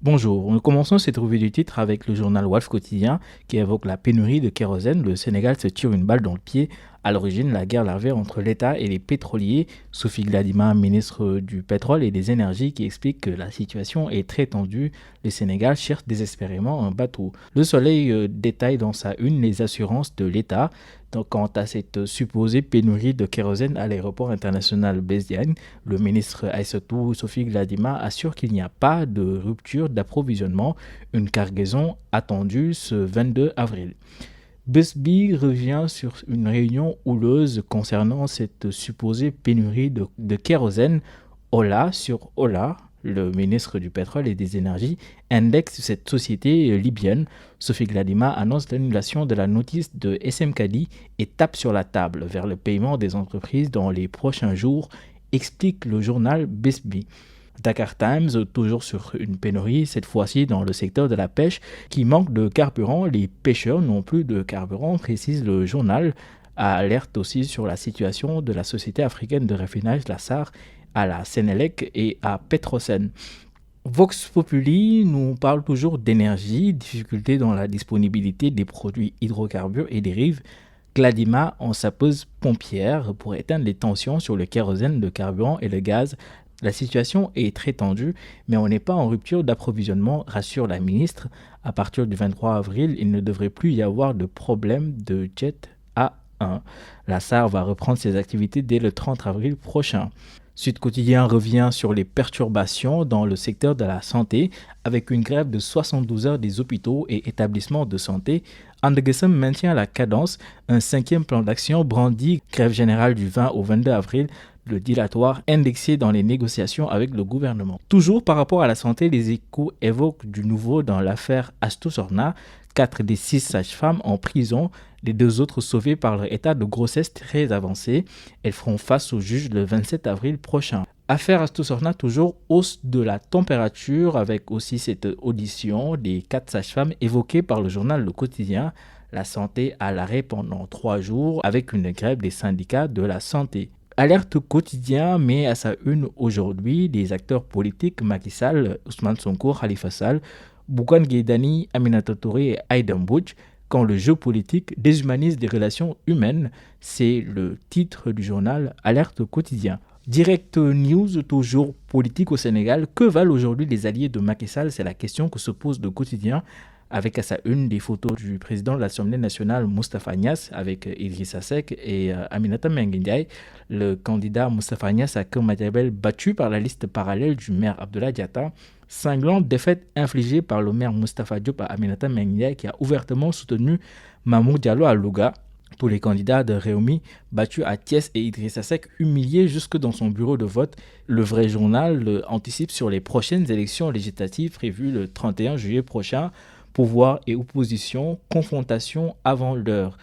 Bonjour, nous commençons cette revue du titre avec le journal Wolf Quotidien qui évoque la pénurie de kérosène. Le Sénégal se tire une balle dans le pied. À l'origine, la guerre larvaire entre l'État et les pétroliers. Sophie Gladima, ministre du Pétrole et des Énergies, qui explique que la situation est très tendue. Le Sénégal cherche désespérément un bateau. Le Soleil détaille dans sa une les assurances de l'État. Donc, quant à cette supposée pénurie de kérosène à l'aéroport international Blaise Diagne, le ministre Aïssatou Sophie Gladima assure qu'il n'y a pas de rupture d'approvisionnement, une cargaison attendue ce 22 avril. Busby revient sur une réunion houleuse concernant cette supposée pénurie de kérosène. Ola sur Ola, le ministre du Pétrole et des Énergies, indexe cette société libyenne. Sophie Gladima annonce l'annulation de la notice de SM Kadi et tape sur la table vers le paiement des entreprises dans les prochains jours, explique le journal Busby. Dakar Times, toujours sur une pénurie, cette fois-ci dans le secteur de la pêche, qui manque de carburant. Les pêcheurs n'ont plus de carburant, précise le journal, alerte aussi sur la situation de la société africaine de raffinage, la SAR, à la Sénélec et à Petrosen. Vox Populi nous parle toujours d'énergie, difficultés dans la disponibilité des produits hydrocarbures et dérives. Gladima en sapeuse pompière pour éteindre les tensions sur le kérosène, le carburant et le gaz. La situation est très tendue, mais on n'est pas en rupture d'approvisionnement, rassure la ministre. À partir du 23 avril, il ne devrait plus y avoir de problème de jet A1. La SAR va reprendre ses activités dès le 30 avril prochain. Sud Quotidien revient sur les perturbations dans le secteur de la santé avec une grève de 72 heures des hôpitaux et établissements de santé. Andegesem maintient la cadence, un 5e plan d'action brandi, grève générale du 20 au 22 avril, le dilatoire indexé dans les négociations avec le gouvernement. Toujours par rapport à la santé, les Échos évoquent du nouveau dans l'affaire Astou Sorna. 4 des 6 sages-femmes en prison, les 2 autres sauvées par leur état de grossesse très avancé. Elles feront face au juge le 27 avril prochain. Affaire Astou Sorna, toujours hausse de la température avec aussi cette audition des 4 sages-femmes évoquées par le journal Le Quotidien. La santé à l'arrêt pendant 3 jours avec une grève des syndicats de la santé. Alerte quotidien met à sa une aujourd'hui des acteurs politiques Macky Sall, Ousmane Sonko, Khalifa Sall, Bougane Gueye Dany, Aminata Touré et Aïda Mbodj, quand le jeu politique déshumanise des relations humaines. C'est le titre du journal Alerte quotidien. Direct News, toujours politique au Sénégal. Que valent aujourd'hui les alliés de Macky Sall? C'est la question que se pose le quotidien, avec à sa une des photos du président de l'Assemblée nationale Moustapha Niasse avec Idrissa Seck et Aminata Mbengue Ndiaye. Le candidat Moustapha Niasse a comme Madiabel battu par la liste parallèle du maire Abdoulaye Diatta. Cinglante défaite infligée par le maire Moustapha Diop à Aminata Mbengue Ndiaye qui a ouvertement soutenu Mamour Diallo à Louga. Tous les candidats de Réumi battus à Thiès et Idrissa Seck humiliés jusque dans son bureau de vote. Le vrai journal anticipe sur les prochaines élections législatives prévues le 31 juillet prochain. Pouvoir et opposition, confrontation avant l'heure.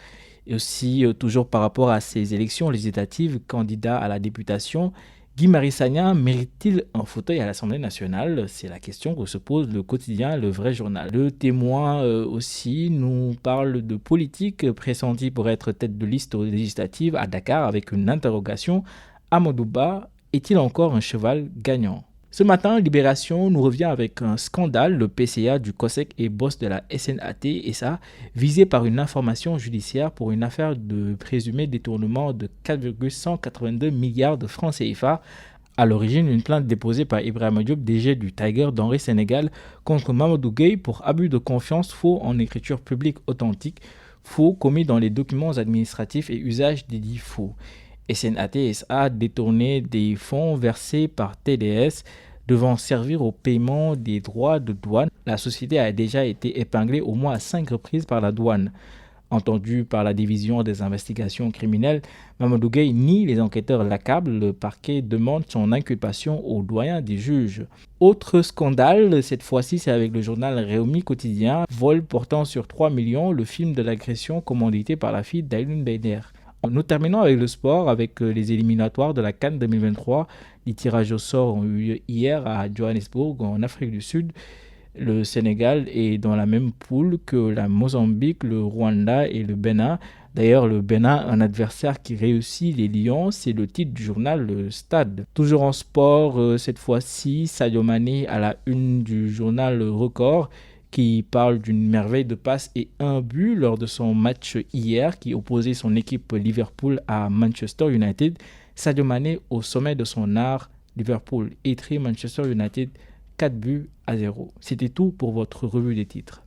Et aussi, toujours par rapport à ces élections législatives, candidat à la députation, Guy Marius Sagna mérite-t-il un fauteuil à l'Assemblée nationale? C'est la question que se pose le quotidien, le vrai journal. Le Témoin aussi nous parle de politique pressentie pour être tête de liste aux législatives à Dakar avec une interrogation. Amadou Ba est-il encore un cheval gagnant? Ce matin, Libération nous revient avec un scandale. Le PCA du COSEC et boss de la SNAT-SA visé par une information judiciaire pour une affaire de présumé détournement de 4,182 milliards de francs CFA. À l'origine, une plainte déposée par Ibrahima Diop, DG du Tiger Denrée Sénégal, contre Mamadou Gueye pour abus de confiance, faux en écriture publique authentique, faux commis dans les documents administratifs et usage des dits faux. SNAT-SA a détourné des fonds versés par TDS devant servir au paiement des droits de douane. La société a déjà été épinglée au moins à 5 reprises par la douane. Entendu par la division des investigations criminelles, Mamadou Gueye nie les enquêteurs l'accablent. Le parquet demande son inculpation au doyen des juges. Autre scandale, cette fois-ci c'est avec le journal Réumi Quotidien. Vol portant sur 3 millions, le film de l'agression commandité par la fille d'Aïloun Beider. Nous terminons avec le sport, avec les éliminatoires de la CAN 2023. Les tirages au sort ont eu lieu hier à Johannesburg, en Afrique du Sud. Le Sénégal est dans la même poule que la Mozambique, le Rwanda et le Bénin. D'ailleurs, le Bénin, un adversaire qui réussit les Lions, c'est le titre du journal Le Stade. Toujours en sport, cette fois-ci, Sadio Mané à la une du journal Record qui parle d'une merveille de passe et un but lors de son match hier qui opposait son équipe Liverpool à Manchester United. Sadio Mané au sommet de son art, Liverpool étrit Manchester United 4 buts à 0. C'était tout pour votre revue des titres.